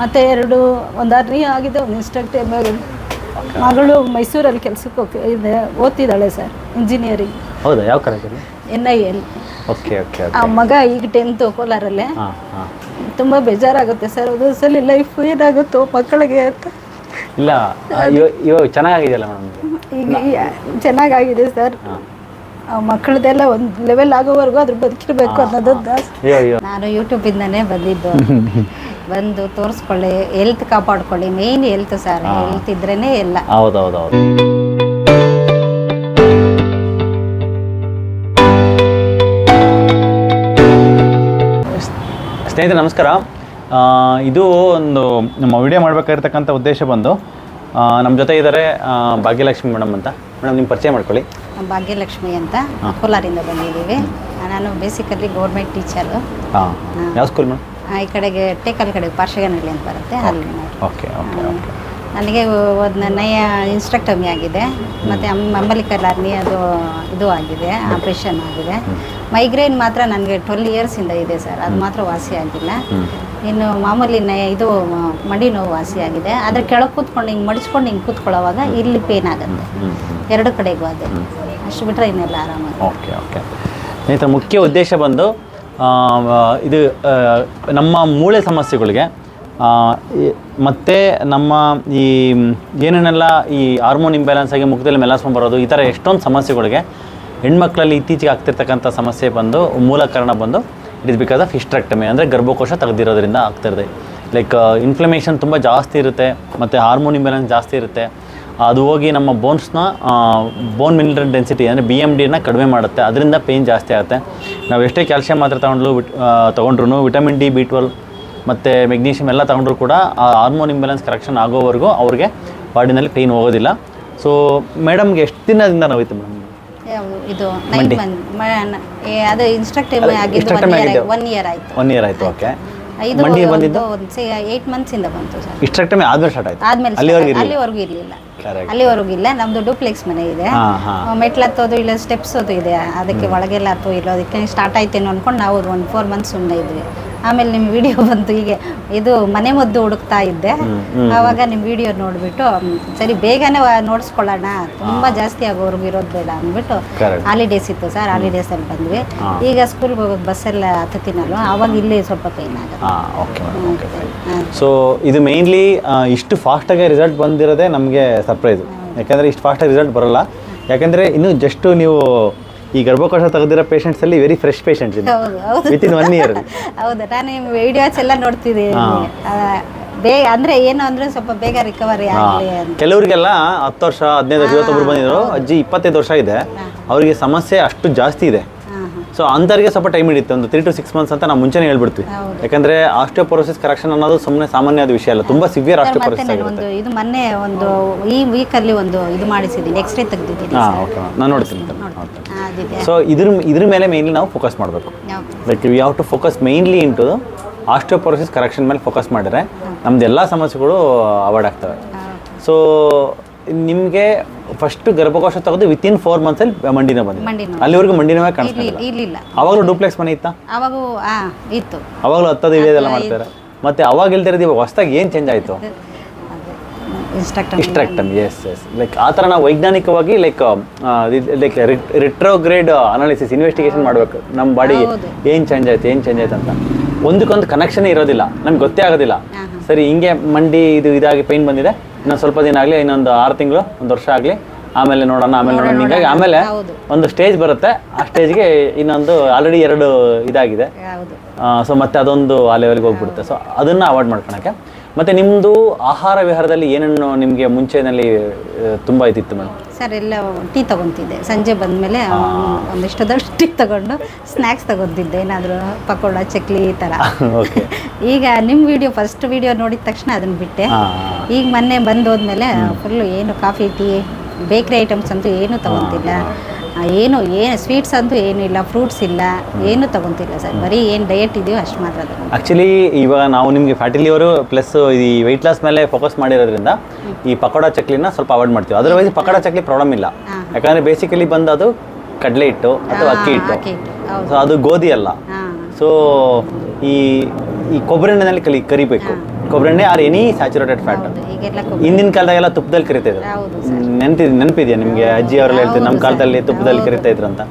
ಮತ್ತು ಒಂದು ಅರ್ನಿ ಆಗಿದೆ, ಒಂದು ಇನ್ಸ್ಟ್ರಕ್ಟರ್ ಮಗಳು ಮೈಸೂರಲ್ಲಿ ಕೆಲಸಕ್ಕೆ ಓದ್ತಿದ್ದಾಳೆ ಸರ್, ಇಂಜಿನಿಯರಿಂಗ್. ಹೌದಾ? ಯಾವ ಕಾಲೇಜಲ್ಲಿ? NIL. Okay okay. ಆ ಮಗ ಈಗ 10th ಕೋಲಾರಲ್ಲೇ. ತುಂಬ ಬೇಜಾರಾಗುತ್ತೆ ಸರ್, ಒಂದು ಸಲ ಲೈಫ್ ಏನಾಗುತ್ತೋ ಮಕ್ಕಳಿಗೆ ಅಂತ. ಇಲ್ಲ ಇವಾಗ ಚೆನ್ನಾಗಿದೆಯಲ್ಲ ಮೇಡಮ್? ಈಗ ಚೆನ್ನಾಗಾಗಿದೆ ಸರ್. ಮಕ್ಕಳದೆಲ್ಲ ಒಂದು ಲೆವೆಲ್ ಆಗೋವರೆಗೂ ಅದ್ರ ಬದುಕಿರ್ಬೇಕು ಅನ್ನೋದು. ನಾನು ಯೂಟ್ಯೂಬಿಂದನೇ ಬಂದಿದ್ದು. ಬಂದು ತೋರಿಸ್ಕೊಳ್ಳಿ, ಹೆಲ್ತ್ ಕಾಪಾಡ್ಕೊಳ್ಳಿ, ಮೇನ್ ಹೆಲ್ತ್ ಸರ್. ಹೆಲ್ತ್ ಇದ್ರೇನೆ ಎಲ್ಲ. ಹೌದೌದೌದು. ಸ್ನೇಹಿತರೆ ನಮಸ್ಕಾರ. ಇದು ಒಂದು ನಮ್ಮ ವಿಡಿಯೋ ಮಾಡಬೇಕಾಗಿರ್ತಕ್ಕಂಥ ಉದ್ದೇಶ ಬಂದು ನಮ್ಮ ಜೊತೆ ಇದ್ದಾರೆ ಭಾಗ್ಯಲಕ್ಷ್ಮಿ ಮೇಡಮ್ ಅಂತ. ಮೇಡಮ್ ನಿಮ್ಮ ಪರಿಚಯ ಮಾಡ್ಕೊಳ್ಳಿ. ಭಾಗ್ಯಲಕ್ಷ್ಮಿ ಅಂತ, ಕೋಲಾರಿಂದ ಬಂದಿದ್ದೀವಿ. ನಾನು ಬೇಸಿಕಲಿ ಗೌರ್ಮೆಂಟ್ ಟೀಚರು. ಯಾವ ಸ್ಕೂಲ್ ಮೇಡಮ್? ಈ ಕಡೆಗೆ ಟೇಕಲ್ ಕಡೆ ಪಾರ್ಶಗನಹಳ್ಳಿ ಅಂತ ಬರುತ್ತೆ, ಅಲ್ಲಿ. Okay okay okay. ನನಗೆ ಒಂದು ನಯ ಇನ್ಸ್ಟ್ರಕ್ಟಮಿ ಆಗಿದೆ, ಮತ್ತು ಅಂಬಲಿಕಲ್ ಅರ್ನಿ ಇದು ಆಗಿದೆ, ಆಪ್ರೇಷನ್ ಆಗಿದೆ. ಮೈಗ್ರೇನ್ ಮಾತ್ರ ನನಗೆ 12 ಇಯರ್ಸಿಂದ ಇದೆ ಸರ್, ಅದು ಮಾತ್ರ ವಾಸಿ ಆಗಿಲ್ಲ. ಇನ್ನು ಮಾಮೂಲಿ ಇದು ಮಂಡಿ ನೋವು ವಾಸಿ ಆಗಿದೆ. ಆದರೆ ಕೆಳಗೆ ಕೂತ್ಕೊಂಡು ಹಿಂಗೆ ಮಡಿಸ್ಕೊಂಡು ಹಿಂಗೆ ಕೂತ್ಕೊಳ್ಳೋವಾಗ ಇಲ್ಲಿ ಪೇನ್ ಆಗುತ್ತೆ, ಎರಡು ಕಡೆಗೂ. ಅದೇ ಅಷ್ಟು ಬಿಟ್ಟರೆ ಇನ್ನೆಲ್ಲ ಆರಾಮಾಗಿ. Okay okay. ಸ್ನೇಹಿತರೆ ಮುಖ್ಯ ಉದ್ದೇಶ ಬಂದು ಇದು ನಮ್ಮ ಮೂಳೆ ಸಮಸ್ಯೆಗಳಿಗೆ ಮತ್ತು ನಮ್ಮ ಈ ಏನೇನೆಲ್ಲ ಈ ಹಾರ್ಮೋನ್ ಇಂಬ್ಯಾಲೆನ್ಸ್ ಆಗಿ ಮುಖದಲ್ಲಿ ಮೆಲಾಸ್ಮ ಬರೋದು, ಈ ಥರ ಎಷ್ಟೊಂದು ಸಮಸ್ಯೆಗಳಿಗೆ ಹೆಣ್ಮಕ್ಳಲ್ಲಿ ಇತ್ತೀಚೆಗೆ ಆಗ್ತಿರ್ತಕ್ಕಂಥ ಸಮಸ್ಯೆ ಬಂದು ಮೂಲ ಕಾರಣ ಬಂದು it is because of hysterectomy, ಅಂದರೆ ಗರ್ಭಕೋಶ ತೆಗೆದಿರೋದ್ರಿಂದ ಆಗ್ತಿರುತ್ತೆ. ಲೈಕ್ ಇನ್ಫ್ಲಮೇಷನ್ ತುಂಬ ಜಾಸ್ತಿ ಇರುತ್ತೆ, ಮತ್ತು ಹಾರ್ಮೋನ್ ಇಂಬ್ಯಾಲೆನ್ಸ್ ಜಾಸ್ತಿ ಇರುತ್ತೆ. ಅದು ಹೋಗಿ ನಮ್ಮ ಬೋನ್ಸ್ನ ಬೋನ್ ಮಿನರಲ್ ಡೆನ್ಸಿಟಿ ಅಂದರೆ BMDನ ಕಡಿಮೆ ಮಾಡುತ್ತೆ, ಅದರಿಂದ ಪೇಯ್ನ್ ಜಾಸ್ತಿ ಆಗುತ್ತೆ. ನಾವು ಎಷ್ಟೇ ಕ್ಯಾಲ್ಸಿಯಂ ಮಾತ್ರೆ ತೊಗೊಂಡ್ರು ವಿಟಮಿನ್ D, B12 ಮತ್ತು ಮೆಗ್ನೀಷಿಯಮ್ ಎಲ್ಲ ತೊಗೊಂಡ್ರು ಕೂಡ ಆ ಹಾರ್ಮೋನ್ ಇಂಬ್ಯಾಲೆನ್ಸ್ ಕರೆಕ್ಷನ್ ಆಗೋವರೆಗೂ ಅವ್ರಿಗೆ ಬಾಡಿನಲ್ಲಿ ಪೇಯ್ನ್ ಹೋಗೋದಿಲ್ಲ. ಸೊ ಮೇಡಮ್ಗೆ ಎಷ್ಟು ದಿನದಿಂದ ನೋವಿತ್ತು ಮೇಡಮ್? ಇದು 9 ಮಂತ್. ಅದು ಇನ್ಸ್ಟ್ರಕ್ಟರ್ ಆಗಿದ್ದು 1 ಇಯರ್ ಆಯಿತು. 1 ಇಯರ್ ಆಯಿತು. ಓಕೆ. ಇದು ಬಂದಿದ್ದು 8 ಮಂತ್ಸಿಂದ ಬಂತು ಸರ್. ಹಿಸ್ಟೆಕ್ಟಮಿ ಆದ್ಮೇಲೆ ಸ್ಟಾರ್ಟ್ ಆಯಿತು? ಆದ್ಮೇಲೆ. ಅಲ್ಲಿವರೆಗೂ ಇರಲಿಲ್ಲ. ಅಲ್ಲಿವರೆಗೂ ಇಲ್ಲ. ನಮ್ಮದು ಡೂಪ್ಲೆಕ್ಸ್ ಮನೆ ಇದೆ. ಮೆಟ್ಲು ಹತ್ತೋದು ಇಲ್ಲ, ಸ್ಟೆಪ್ಸ್ ಅದು ಇದೆ, ಅದಕ್ಕೆ ಒಳಗೆಲ್ಲ ಹತ್ತೋ ಇಲ್ಲ. ಅದಕ್ಕೆ ಸ್ಟಾರ್ಟ್ ಆಯ್ತೇನೋ ಅಂದ್ಕೊಂಡು ನಾವು 1-4 ಮಂತ್ಸ್ ಸುಮ್ಮನೆ ಇದ್ವಿ. ಆಮೇಲೆ ನಿಮ್ಮ ವಿಡಿಯೋ ಬಂತು, ಹೀಗೆ ಇದು ಮನೆ ಮದ್ದು ಹುಡುಕ್ತಾ ಇದ್ದೆ. ಆವಾಗ ನಿಮ್ಮ ವಿಡಿಯೋ ನೋಡಿಬಿಟ್ಟು ಸರಿ ಬೇಗನೆ ನೋಡಿಸ್ಕೊಳ್ಳೋಣ, ತುಂಬ ಜಾಸ್ತಿ ಆಗೋವರೆಗೂ ಇರೋದು ಬೇಡ ಅಂದ್ಬಿಟ್ಟು ಹಾಲಿಡೇಸ್ ಇತ್ತು ಸರ್, ಹಾಲಿಡೇಸಲ್ಲಿ ಬಂದ್ವಿ. ಈಗ ಸ್ಕೂಲ್ಗೆ ಹೋಗೋದು ಬಸ್ಸೆಲ್ಲ ಹತ್ತುತ್ತೀನಲ್ವ, ಆವಾಗ ಇಲ್ಲಿ ಸ್ವಲ್ಪ ಪೇಯ್ನ್ ಆಗುತ್ತೆ. ಸೊ ಇದು ಮೇನ್ಲಿ ಇಷ್ಟು ಫಾಸ್ಟಾಗಿ ರಿಸಲ್ಟ್ ಬಂದಿರೋದೇ ನಮಗೆ ಸರ್ಪ್ರೈಸು. ಯಾಕೆಂದರೆ ಇಷ್ಟು ಫಾಸ್ಟಾಗಿ ರಿಸಲ್ಟ್ ಬರೋಲ್ಲ. ಯಾಕೆಂದರೆ ಇನ್ನೂ ಜಸ್ಟು ನೀವು ಈ ಗರ್ಭಕೋಶ ತೆಗೆದಿರೋ ಪೇಷಂಟ್ಸಲ್ಲಿ ವೆರಿ ಫ್ರೆಶ್ ಪೇಷಂಟ್ಸ್ ಇದೆ ವಿತಿನ್ 1 ಇಯರ್. ಹೌದು, ನಾನು ವಿಡಿಯೋಸ್ ಎಲ್ಲ ನೋಡ್ತಿದ್ದೀನಿ. ಅಂದರೆ ಏನು ಅಂದರೆ ಸ್ವಲ್ಪ ಬೇಗ ರಿಕವರಿ ಆಗಲಿ ಅಂತ. ಕೆಲವರಿಗೆಲ್ಲ 10 ವರ್ಷ 15 ವರ್ಷ 21 ಬಂದಿದ್ರು, ಅಜ್ಜಿ 25 ವರ್ಷ ಇದೆ, ಅವರಿಗೆ ಸಮಸ್ಯೆ ಅಷ್ಟು ಜಾಸ್ತಿ ಇದೆ. ಸೊ ಅಂಥವ್ರಿಗೆ ಸ್ವಲ್ಪ ಟೈಮ್ ಹಿಡಿಯುತ್ತೆ, ಒಂದು 3 to 6 ಮಂತ್ಸ್ ಅಂತ ನಾವು ಮುಂಚೆನೇ ಹೇಳ್ಬಿಡ್ತೀವಿ. ಯಾಕಂದರೆ ಆಸ್ಟಿಯೋಪೊರೋಸಿಸ್ ಕರೆಕ್ಷನ್ ಅನ್ನೋದು ಸುಮ್ಮನೆ ಸಾಮಾನ್ಯವಾದ ವಿಷಯ ಅಲ್ಲ, ತುಂಬ ಸಿವಿಯರ್ ಆಸ್ಟಿಯೋಪೊರೋಸಿಸ್ ಆಗಿರುತ್ತೆ. ಇದು ಮೊನ್ನೆ ಈ ವೀಕಲ್ಲಿ ಎಕ್ಸ್ರೇ ತೆಗೆದಿದ್ದೀನಿ. ಓಕೆ, ನಾನು ನೋಡ್ತೀನಿ. ಸೊ ಇದ್ರ ಮೇಲೆ ಮೇನ್ಲಿ ನಾವು ಫೋಕಸ್ ಮಾಡಬೇಕು. Like we have to focus mainly into osteoporosis correction ಮೇಲೆ ಫೋಕಸ್ ಮಾಡಿದ್ರೆ ನಮ್ದು ಎಲ್ಲ ಸಮಸ್ಯೆಗಳು ಅವಾಯ್ಡ್ ಆಗ್ತವೆ. ಸೊ ನಿಮಗೆ ಫಸ್ಟ್ ಗರ್ಭಕೋಶ ತೆಗೆದು ವಿತಿನ್ 4 ಮಂತ್ಸಲ್ಲಿ ಮಂಡಿನ ಬಂದಿದೆ. ಅಲ್ಲಿವರೆಗೂ ಮಂಡಿನವೇ ಕಾಣಿಸ್ತಿಲ್ಲ. ಅವಾಗಲೂ ಡೂಪ್ಲೆಕ್ಸ್ ಮನೆ ಇತ್ತಾ? ಇತ್ತು. ಅವಾಗಲೂ ಹತ್ತದು ಇದೆಲ್ಲ ಮಾಡ್ತಾರೆ. ಮತ್ತೆ ಅವಾಗ ಇಲ್ದಿರೋದು ಇವಾಗ ಹೊಸದಾಗಿ ಏನು ಚೇಂಜ್ ಆಯಿತು? ಹಿಸ್ಟೆಕ್ಟಮಿ. ಎಸ್. ಲೈಕ್ ಆ ಥರ ನಾವು ವೈಜ್ಞಾನಿಕವಾಗಿ ಲೈಕ್ ರಿಟ್ರೋಗ್ರೇಡ್ ಅನಾಲಿಸಿಸ್ ಇನ್ವೆಸ್ಟಿಗೇಷನ್ ಮಾಡಬೇಕು. ನಮ್ಮ ಬಾಡಿಗೆ ಏನು ಚೇಂಜ್ ಆಯ್ತು ಅಂತ ಒಂದಕ್ಕೊಂದು ಕನೆಕ್ಷನ್ ಇರೋದಿಲ್ಲ, ನಮ್ಗೆ ಗೊತ್ತೇ ಆಗೋದಿಲ್ಲ. ಸರಿ, ಹಿಂಗೆ ಮಂಡಿ ಇದಾಗಿ ಪೇಯ್ನ್ ಬಂದಿದೆ, ಇನ್ನೊಂದು ಸ್ವಲ್ಪ ದಿನ ಆಗಲಿ, ಇನ್ನೊಂದು 6 ತಿಂಗಳು 1 ವರ್ಷ ಆಗಲಿ, ಆಮೇಲೆ ನೋಡೋಣ ಹಿಂಗಾಗಿ ಆಮೇಲೆ ಒಂದು ಸ್ಟೇಜ್ ಬರುತ್ತೆ. ಆ ಸ್ಟೇಜ್ಗೆ ಇನ್ನೊಂದು ಆಲ್ರೆಡಿ 2 ಇದಾಗಿದೆ. ಸೊ ಮತ್ತೆ ಅದೊಂದು ಆ ಲೆವೆಲ್ಗೆ ಹೋಗ್ಬಿಡುತ್ತೆ. ಸೊ ಅದನ್ನು ಅವಾಯ್ಡ್ ಮಾಡ್ಕೊಳಕ್ಕೆ. ಮತ್ತು ನಿಮ್ಮದು ಆಹಾರ ವಿಹಾರದಲ್ಲಿ ಏನೇನು ನಿಮಗೆ ಮುಂಚೆನಲ್ಲಿ ತುಂಬ ಇದ್ದಿತ್ತು ಮೇಡಮ್? ಸರ್, ಎಲ್ಲ ಟೀ ತೊಗೊತಿದ್ದೆ. ಸಂಜೆ ಬಂದಮೇಲೆ ಒಂದಿಷ್ಟು ಟೀ ತೊಗೊಂಡು ಸ್ನ್ಯಾಕ್ಸ್ ತೊಗೊತಿದ್ದೆ, ಏನಾದರೂ ಪಕೋಡ, ಚಕ್ಲಿ ಈ ಥರ. ಈಗ ನಿಮ್ಮ ಫಸ್ಟ್ ವಿಡಿಯೋ ನೋಡಿದ ತಕ್ಷಣ ಅದನ್ನು ಬಿಟ್ಟೆ. ಈಗ ಮೊನ್ನೆ ಬಂದೋದ್ಮೇಲೆ ಫುಲ್ಲು ಏನು ಕಾಫಿ, ಟೀ, ಬೇಕ್ರಿ ಐಟಮ್ಸ್ ಅಂತೂ ಏನೂ ತೊಗೊತಿಲ್ಲ. ಏನು ಸ್ವೀಟ್ಸ್ ಅಂತೂ ಏನೂ ಇಲ್ಲ, ಫ್ರೂಟ್ಸ್ ಇಲ್ಲ, ಏನೂ ತೊಗೊತಿಲ್ಲ ಸರ್. ಬರೀ ಏನು ಡಯಟ್ ಇದೆಯೋ ಅಷ್ಟು ಮಾತ್ರ ತಗೊಂಡು. ಆ್ಯಕ್ಚುಲಿ ಇವಾಗ ನಾವು ನಿಮಗೆ ಫ್ಯಾಟಿ ಲಿವರು ಪ್ಲಸ್ ಈ ವೆಯ್ಟ್ ಲಾಸ್ ಮೇಲೆ ಫೋಕಸ್ ಮಾಡಿರೋದ್ರಿಂದ ಈ ಪಕೋಡ ಚಕ್ಲಿನ ಸ್ವಲ್ಪ ಅವಾಯ್ಡ್ ಮಾಡ್ತೀವಿ. ಅದರ್ವೈಸ್ ಪಕೋಡ ಚಕ್ಲಿ ಪ್ರಾಬ್ಲಮ್ ಇಲ್ಲ. ಯಾಕಂದರೆ ಬೇಸಿಕಲಿ ಬಂದು ಅದು ಕಡಲೆ ಹಿಟ್ಟು ಅಥವಾ ಅಕ್ಕಿ ಹಿಟ್ಟು, ಸೊ ಅದು ಗೋಧಿ ಅಲ್ಲ. ಸೊ ಈ ಕೊಬ್ಬರಿ ಎಣ್ಣೆಯಲ್ಲಿ ಕರಿಬೇಕು. ಕೊಬ್ಬರಿ ಎಣ್ಣೆ ಆರ್ ಎನಿ ಸ್ಯಾಚುರೇಟೆಡ್ ಫ್ಯಾಟ್. ಈಗೆಲ್ಲ ಹಿಂದಿನ ಕಾಲದಾಗೆಲ್ಲ ತುಪ್ಪದಲ್ಲಿ ಕರಿತಿದ್ರು. ನೆನಪಿದೆಯಾ ನಿಮಗೆ? ಅಜ್ಜಿ ಅವರೆಲ್ಲ ಹೇಳ್ತಿದ್ರು ನಮ್ಮ ಕಾಲದಲ್ಲಿ ತುಪ್ಪದಲ್ಲಿ ಕರಿತಾ ಇದ್ರು ಅಂತ.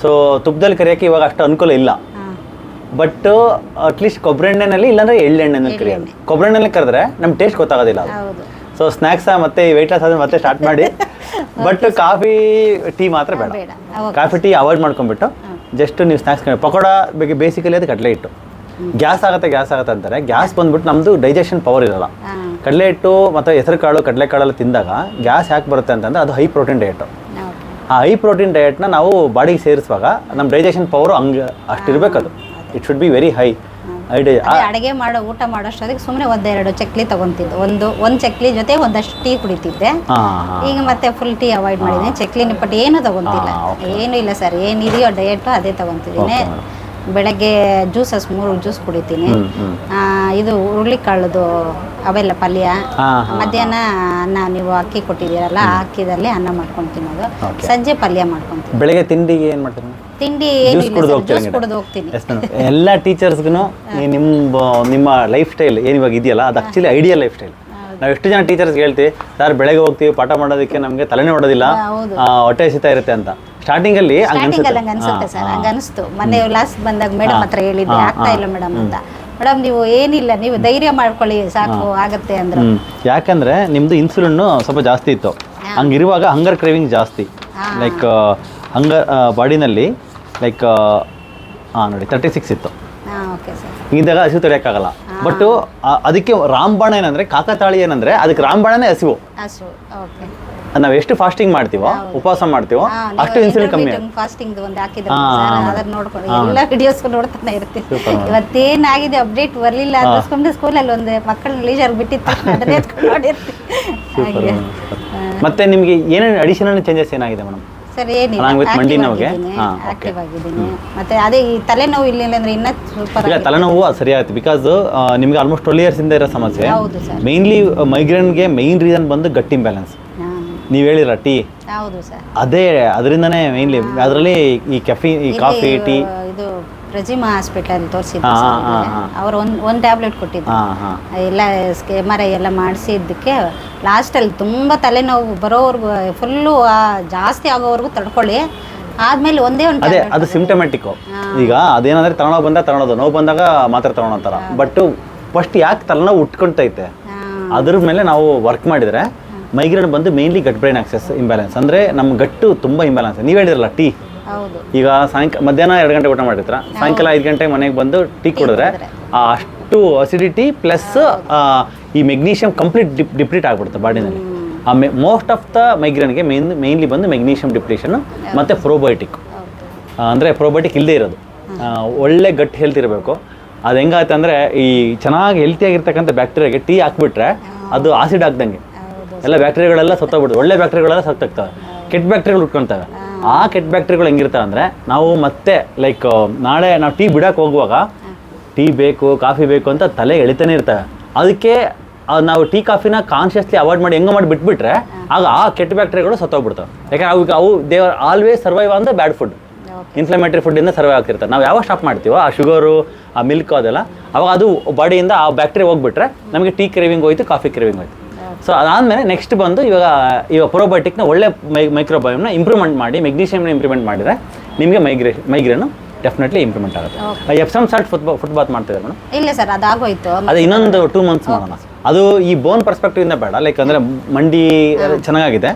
ಸೊ ತುಪ್ಪದಲ್ಲಿ ಕರಿಯೋಕ್ಕೆ ಇವಾಗ ಅಷ್ಟು ಅನುಕೂಲ ಇಲ್ಲ. ಬಟ್ ಅಟ್ಲೀಸ್ಟ್ ಕೊಬ್ಬರಿ ಎಣ್ಣೆನಲ್ಲಿ ಇಲ್ಲಾಂದ್ರೆ ಎಳ್ಳೆಣ್ಣೆನಲ್ಲಿ ಕರಿಯೋದು. ಕೊಬ್ಬರಿ ಎಣ್ಣೆನಲ್ಲಿ ಕರೆದ್ರೆ ನಮ್ಮ ಟೇಸ್ಟ್ ಗೊತ್ತಾಗೋದಿಲ್ಲ ಅದು. ಸೊ ಸ್ನ್ಯಾಕ್ಸ್ ಮತ್ತೆ ವೆಯ್ಟ್ ಲಾಸ್ ಆದ್ರೆ ಮತ್ತೆ ಸ್ಟಾರ್ಟ್ ಮಾಡಿ. ಬಟ್ ಕಾಫಿ ಟೀ ಮಾತ್ರ ಬೇಡ. ಕಾಫಿ ಟೀ ಅವಾಯ್ಡ್ ಮಾಡ್ಕೊಂಡ್ಬಿಟ್ಟು ಜಸ್ಟ್ ನೀವು ಸ್ನ್ಯಾಕ್ಸ್ ಪಕೋಡ ಬೇಸಿಕಲಿ ಅದು ಕಡಲೆ ಹಿಟ್ಟು. ಗ್ಯಾಸ್ ಆಗುತ್ತೆ ಅಂತಾರೆ. ಗ್ಯಾಸ್ ಬಂದ್ಬಿಟ್ಟು ನಮ್ಮದು ಡೈಜೆಷನ್ ಪವರ್ ಇರಲ್ಲ. ಕಡಲೆ ಹಿಟ್ಟು ಮತ್ತು ಹೆಸರು ಕಾಳು ಕಡಲೆಕಾಳೆಲ್ಲ ತಿಂದಾಗ ಗ್ಯಾಸ್ ಯಾಕೆ ಬರುತ್ತೆ ಅಂತಂದರೆ ಅದು ಹೈ ಪ್ರೋಟೀನ್ ಡಯಟು. ಆ ಹೈ ಪ್ರೋಟೀನ್ ಡಯಟ್ನ ನಾವು ಬಾಡಿಗೆ ಸೇರಿಸುವಾಗ ನಮ್ಮ ಡೈಜೆಷನ್ ಪವರು ಹಂಗೆ ಅಷ್ಟಿರಬೇಕು. ಅದು it should be very high. ಅಡುಗೆ ಮಾಡೋ ಊಟ ಮಾಡೋಷ್ಟೊತ್ತಿಗೆ ಸುಮ್ಮನೆ ಒಂದೆರಡು ಚಕ್ಲಿ ತಗೊಂತಿದ್ದೆ. ಒಂದು ಚಕ್ಲಿ ಜೊತೆ ಒಂದಷ್ಟು ಟೀ ಕುಡಿತಿದ್ದೆ. ಈಗ ಮತ್ತೆ ಫುಲ್ ಟೀ ಅವಾಯ್ಡ್ ಮಾಡಿದ್ದೀನಿ. ಚಕ್ಲಿ ನಿಪ್ಪಟ್ಟು ಏನು ತಗೊಂತಿಲ್ಲ. ಏನೂ ಇಲ್ಲ ಸರ್, ಏನಿದೆಯೋ ಡಯಟು ಅದೇ ತಗೊಂತಿದ್ದೀನಿ. ಬೆಳಗ್ಗೆ ಜ್ಯೂಸಸ್ 3 ಜ್ಯೂಸ್ ಕುಡಿತೀನಿ. ಇದು ಹುರುಳಿಕಾಳದು ಅವೆಲ್ಲ ಪಲ್ಯ. ಮಧ್ಯಾಹ್ನ ಅನ್ನ ನೀವು ಅಕ್ಕಿ ಕೊಟ್ಟಿದ್ದೀರಲ್ಲ, ಆ ಅಕ್ಕಿದಲ್ಲಿ ಅನ್ನ ಮಾಡ್ಕೊಂಡು ತಿನ್ನೋದು. ಸಂಜೆ ಪಲ್ಯ ಮಾಡ್ಕೊಂತೀನಿ. ಬೆಳಗ್ಗೆ ತಿಂಡಿಗೆ ಏನು ಮಾಡ್ತೀನಿ? ತಿಂಡಿ ಜ್ಯೂಸ್ ಕುಡಿದು ಹೋಗ್ತೀನಿ. ಎಲ್ಲ ಟೀಚರ್ಸ್ಗೂ ನಿಮ್ಮ ಲೈಫ್ ಸ್ಟೈಲ್ ಏನಿವಾಗ ಇದೆಯಲ್ಲ ಅದು ಆ್ಯಕ್ಚುಲಿ ಐಡಿಯಲ್ ಲೈಫ್ ಸ್ಟೈಲ್. ನಾವು ಎಷ್ಟು ಜನ ಟೀಚರ್ಸ್ಗೆ ಹೇಳ್ತೀವಿ ಸರ್ ಬೆಳಗ್ಗೆ ಹೋಗ್ತೀವಿ ಪಾಠ ಮಾಡೋದಕ್ಕೆ ನಮಗೆ ತಲೆನೇ ಹೊಡೋದಿಲ್ಲ, ಹೊಟ್ಟೆ ಹಸಿತಾ ಇರುತ್ತೆ ಅಂತ. ಸ್ಟಾರ್ಟಿಂಗಲ್ಲಿ ಅನ್ಸುತ್ತೆ ಸರ್, ಹಂಗೆ ಅನಿಸ್ತು. ಮೊನ್ನೆ ಲಾಸ್ಟ್ ಬಂದಾಗ ಮೇಡಮ್ ಹತ್ರ ಹೇಳಿದ್ದೆ ಆಗ್ತಾ ಇಲ್ಲ ಮೇಡಮ್ ಅಂತ. ಮೇಡಮ್ ನೀವು ಏನಿಲ್ಲ, ನೀವು ಧೈರ್ಯ ಮಾಡ್ಕೊಳ್ಳಿ ಸಾಕು ಆಗತ್ತೆ ಅಂದ್ರೆ. ಯಾಕಂದ್ರೆ ನಿಮ್ದು ಇನ್ಸುಲಿನ್ ಸ್ವಲ್ಪ ಜಾಸ್ತಿ ಇತ್ತು. ಹಂಗಿರುವಾಗ ಹಂಗರ್ ಕ್ರೇವಿಂಗ್ ಜಾಸ್ತಿ. ಲೈಕ್ ಹಂಗರ್ ಬಾಡಿನಲ್ಲಿ ಲೈಕ್ ನೋಡಿ 36 ಇತ್ತು. ಇದ್ದಾಗ ಹಸಿವು ತಡೆಯೋಕ್ಕಾಗಲ್ಲ. ಬಟ್ ಅದಕ್ಕೆ ರಾಮಬಾಣ ಏನಂದ್ರೆ ಕಾಕತಾಳಿ ಏನಂದ್ರೆ ಅದಕ್ಕೆ ರಾಮಬಾಣನೇ ಹಸಿವು. ನಾವು ಎಷ್ಟು ಫಾಸ್ಟಿಂಗ್ ಮಾಡ್ತೀವೋ ಉಪವಾಸ ಮಾಡ್ತೀವೋ ಅಷ್ಟು ಇನ್ಸುಲಿನ್ ಕಮ್ಮಿ. ಫಾಸ್ಟಿಂಗ್ ಒಂದು ಹಾಕಿದ್ರೆ ಅದನ್ನ ನೋಡ್ಕೊಂಡು ಎಲ್ಲ ವಿಡಿಯೋಸ್ ನೋಡ್ತಾನೆ ಇರ್ತೀವಿ. ಇವತ್ತೇನಾಗಿದೆ ಅಪ್ಡೇಟ್ ಬರಲಿಲ್ಲ ಅಂದ್ರೆ ಸುಮ್ಮನೆ ಸ್ಕೂಲಲ್ಲಿ ಒಂದು ಮಕ್ಕಳನ್ನ ಲೀಜರ್ ಬಿಟ್ಟಿತ್ತು ಅದನ್ನೇ ಎತ್ಕೊಂಡು ನೋಡಿರ್ತೀವಿ. ಮತ್ತೆ ನಿಮಗೆ ಏನೇನು ಅಡಿಷನಲ್ ಚೇಂಜಸ್ ಏನಾಗಿದೆ ಮೇಡಮ್? ಸರ್ ಏನಿಲ್ಲ, ಆಕ್ಟಿವ್ ಆಗಿದ್ದೀನಿ. ಮತ್ತೆ ಅದೇ ಈ ತಲೆನೋವು ಇಲ್ಲ ಅಂದ್ರೆ ಇನ್ನೂ ಸೂಪರ್. ತಲೆನೋವು ಸರಿ ಆಯ್ತು. ಬಿಕಾಸ್ ನಿಮ್ಗೆ ಆಲ್ಮೋಸ್ಟ್ 12 years ಇಂದ ಇರೋ ಸಮಸ್ಯೆ. ಮೇನ್ಲಿ ಮೈಗ್ರೇನ್ಗೆ ಮೇನ್ ರೀಸನ್ ಬಂದು ಗಟ್ ಇಂಬ್ಯಾಲೆನ್ಸ್. ನೀವು ಹೇಳಿರ ಟೀ, ಅದೇ ಅದರಿಂದನೇ ಮೇನ್ಲಿ. ಅದರಲ್ಲಿ ಈ ಕಾಫಿ ಟೀ. ಇದು ಪ್ರಜಿಮಾ ಹಾಸ್ಪಿಟಲ್ ತೋರಿಸಿದ್ದೆ, ಅವರು ಒಂದು ಟ್ಯಾಬ್ಲೆಟ್ ಕೊಟ್ಟಿದ್ರು. ಎಲ್ಲ MRI ಎಲ್ಲ ಮಾಡಿಸಿದ್ದಕ್ಕೆ ಲಾಸ್ಟಲ್ಲಿ ತುಂಬ ತಲೆನೋವು ಬರೋವರೆಗೂ ಫುಲ್ಲು ಜಾಸ್ತಿ ಆಗೋವರೆಗೂ ತಡ್ಕೊಳ್ಳಿ. ಆದ್ಮೇಲೆ ಒಂದೇ ಒಂದು ಅದೇ ಅದು ಸಿಂಪ್ಟಮ್ಯಾಟಿಕ್ಕು. ಈಗ ಅದೇನಂದ್ರೆ ತಲೆನೋವು ಬಂದಾಗ ತಗೊಳೋದು, ನೋವು ಬಂದಾಗ ಮಾತ್ರ ತಗೊಳೋಂತಾರ. ಬಟ್ ಫಸ್ಟ್ ಯಾಕೆ ತಲೆನೋವು ಉಟ್ಕೊಳ್ತೈತೆ ಅದ್ರ ಮೇಲೆ ನಾವು ವರ್ಕ್ ಮಾಡಿದರೆ ಮೈಗ್ರೇನ್ ಬಂದು ಮೇನ್ಲಿ ಗಟ್ ಬ್ರೈನ್ ಆಕ್ಸೆಸ್ ಇಂಬ್ಯಾಲೆನ್ಸ್. ಅಂದರೆ ನಮ್ಮ ಗಟ್ಟು ತುಂಬ ಇಂಬ್ಯಾಲೆನ್ಸ್. ನೀವು ಹೇಳಿದ್ರಲ್ಲ ಟೀ, ಈಗ ಮಧ್ಯಾಹ್ನ 2 ಗಂಟೆ ಊಟ ಮಾಡಿರ್ತೀರ, ಸಾಯಂಕಾಲ 5 ಗಂಟೆಗೆ ಮನೆಗೆ ಬಂದು ಟೀ ಕುಡಿದ್ರೆ ಅಷ್ಟು ಅಸಿಡಿಟಿ ಪ್ಲಸ್ ಈ ಮೆಗ್ನೀಷಿಯಮ್ ಕಂಪ್ಲೀಟ್ ಡಿಪ್ಲೀಟ್ ಆಗಿಬಿಡುತ್ತೆ ಬಾಡಿನಲ್ಲಿ. ಮೋಸ್ಟ್ ಆಫ್ ದ ಮೈಗ್ರೇನ್ಗೆ ಮೇನ್ಲಿ ಬಂದು ಮೆಗ್ನೀಷಿಯಮ್ ಡಿಪ್ಲೀಷನ್ ಮತ್ತು ಪ್ರೋಬಯೋಟಿಕ್. ಅಂದರೆ ಪ್ರೋಬಯೋಟಿಕ್ ಇಲ್ಲದೆ ಇರೋದು. ಒಳ್ಳೆ ಗಟ್ ಹೆಲ್ತ್ ಇರಬೇಕು. ಅದು ಹೆಂಗಾಗುತ್ತೆ ಅಂದರೆ ಈ ಚೆನ್ನಾಗಿ ಹೆಲ್ತಿಯಾಗಿರ್ತಕ್ಕಂಥ ಬ್ಯಾಕ್ಟೀರಿಯಾಗೆ ಟೀ ಹಾಕ್ಬಿಟ್ರೆ ಅದು ಆಸಿಡ್ ಹಾಕ್ದಂಗೆ ಎಲ್ಲ ಬ್ಯಾಕ್ಟೀರಿಯಾಗಳೆಲ್ಲ ಸತ್ತೋಗ್ಬಿಡುತ್ತೆ. ಒಳ್ಳೆ ಬ್ಯಾಕ್ಟೀರಿಯಾಗಳೆಲ್ಲ ಸತ್ತೋಗ್ತವೆ, ಕೆಟ್ಟ ಬ್ಯಾಕ್ಟೀರಿಯಾಗಳು ಉಟ್ಕೊಳ್ತವೆ. ಆ ಕೆಟ್ಟ ಬ್ಯಾಕ್ಟೀರಿಯಾಗಳು ಹೆಂಗಿರ್ತವೆ ಅಂದರೆ ನಾವು ಮತ್ತೆ ಲೈಕ್ ನಾಳೆ ನಾವು ಟೀ ಬಿಡೋಕೆ ಹೋಗುವಾಗ ಟೀ ಬೇಕು ಕಾಫಿ ಬೇಕು ಅಂತ ತಲೆ ಎಳಿತಾನೆ ಇರ್ತವೆ. ಅದಕ್ಕೆ ನಾವು ಟೀ ಕಾಫಿನ ಕಾನ್ಷಿಯಸ್ಲಿ ಅವಾಯ್ಡ್ ಮಾಡಿ ಹೆಂಗೋ ಮಾಡಿ ಬಿಟ್ಬಿಟ್ರೆ ಆಗ ಆ ಕೆಟ್ಟ ಬ್ಯಾಕ್ಟೀರಿಯಾಗಳು ಸತ್ತೋಗ್ಬಿಡ್ತವೆ. ಯಾಕಂದ್ರೆ ಅವು they are always survive on the bad food. Inflammatory ಫುಡ್ಡಿಂದ ಸರ್ವೈವ್ ಆಗ್ತಿರ್ತಾರೆ. ನಾವು ಯಾವಾಗ ಸ್ಟಾಪ್ ಮಾಡ್ತೀವೋ ಆ ಶುಗರು ಆ ಮಿಲ್ಕ್ ಅದೆಲ್ಲ, ಅವಾಗ ಅದು ಬಾಡಿಯಿಂದ ಆ ಬ್ಯಾಕ್ಟೀರಿಯಾ ಹೋಗ್ಬಿಟ್ರೆ ನಮಗೆ ಟೀ ಕ್ರೇವಿಂಗ್ ಹೋಯ್ತು, ಕಾಫಿ ಕ್ರೇವಿಂಗ್ ಹೋಯ್ತು. ಸೊ ಅದಾದಮೇಲೆ ನೆಕ್ಸ್ಟ್ ಬಂದು ಇವಾಗ ಪ್ರೋಬಯೋಟಿಕ್ನ ಒಳ್ಳೆ ಮೈಕ್ರೋಬಯೋಮ್ನ ಇಂಪ್ರೂವ್ಮೆಂಟ್ ಮಾಡಿ ಮೆಗ್ನೀಷಿಯಮ್ನ ಇಂಪ್ರೂವ್ಮೆಂಟ್ ಮಾಡಿದರೆ ನಿಮಗೆ ಮೈಗ್ರೇನು ಡೆಫಿನೆಟ್ಲಿ ಇಂಪ್ರೂವ್ಮೆಂಟ್ ಆಗುತ್ತೆ. ಎಪ್ಸಮ್ ಸಾಲ್ಟ್ ಫುಟ್ ಬಾತ್ ಮಾಡ್ತಿದ್ದಾರೆ ಮೇಡಮ್? ಇಲ್ಲ ಸರ್, ಅದಾಗೋಯ್ತು. ಅದು ಇನ್ನೊಂದು 2 months ಮಾಡೋಣ. ಅದು ಈ ಬೋನ್ ಪರ್ಸ್ಪೆಕ್ಟಿವ್ ಇಂದ ಬೇಡ, ಲೈಕ್ ಅಂದರೆ ಮಂಡಿ ಚೆನ್ನಾಗಿದೆ.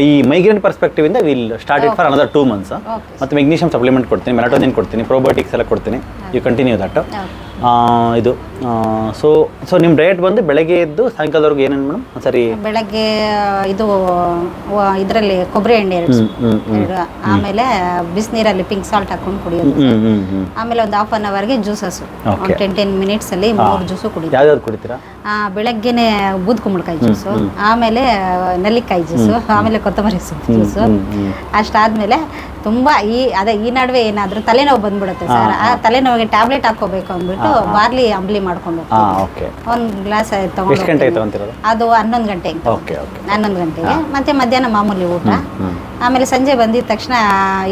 ಈ ಮೈಗ್ರೇನ್ ಪರ್ಸ್ಪೆಕ್ಟಿವ್ ಇಂದ will start it for another 2 months. ಮತ್ತು ಮೆಗ್ನೀಷಿಯಮ್ ಸಪ್ಲಿಮೆಂಟ್ ಕೊಡ್ತೀನಿ, ಮೆಲಟೋನಿನ್ ಕೊಡ್ತೀನಿ, ಪ್ರೋಬಯೋಟಿಕ್ಸ್ ಎಲ್ಲ ಕೊಡ್ತೀನಿ. You continue that. ಇದು ಸೊ ನಿಮ್ಮ ಡಯಟ್ ಬಂದು ಬೆಳಗ್ಗೆ ಎದ್ದು ಸಾಯಂಕಾಲದವರೆಗೂ ಏನೇನು ಮೇಡಮ್? ಸರಿ, ಬೆಳಗ್ಗೆ ಇದು ಇದರಲ್ಲಿ ಕೊಬ್ಬರಿ ಎಣ್ಣೆ 2, ಆಮೇಲೆ ಬಿಸಿನೀರಲ್ಲಿ ಪಿಂಕ್ ಸಾಲ್ಟ್ ಹಾಕೊಂಡು ಕುಡಿಯೋದು. ಆಮೇಲೆ ಒಂದು 1/2 hourಗೆ ಜ್ಯೂಸಸ್ 10 minutes ಅಲ್ಲಿ 3 ಜ್ಯೂಸು ಕುಡಿಯೋದು. ಯಾವ್ಯಾವ್ದು ಕುಡಿತೀರಾ? ಬೆಳಗ್ಗೆನೆ ಬೂದ್ ಕುಂಬಳಕಾಯಿ ಜ್ಯೂಸು, ಆಮೇಲೆ ನೆಲ್ಲಿಕಾಯಿ ಜ್ಯೂಸು, ಆಮೇಲೆ ಕೊತ್ತಂಬರಿ ಸೊಪ್ಪು ಜ್ಯೂಸು. ಅಷ್ಟಾದ್ಮೇಲೆ ತುಂಬಾ ಈ ನಡುವೆ ಏನಾದರೂ ತಲೆನೋವು ಬಂದ್ಬಿಡುತ್ತೆ ಸರ್. ಆ ತಲೆನೋವಿಗೆ ಟ್ಯಾಬ್ಲೆಟ್ ಹಾಕೋಬೇಕು ಅಂದ್ಬಿಟ್ಟು ಬಾರ್ಲಿ ಅಂಬ್ಲಿ ಮಾಡ್ಕೊಂಡು ಒಂದು ಗ್ಲಾಸ್ ತಗೊಂಡು ಅದು 11 ಗಂಟೆಗೆ 11 ಗಂಟೆಗೆ. ಮತ್ತೆ ಮಧ್ಯಾಹ್ನ ಮಾಮೂಲಿ ಊಟ. ಆಮೇಲೆ ಸಂಜೆ ಬಂದಿದ ತಕ್ಷಣ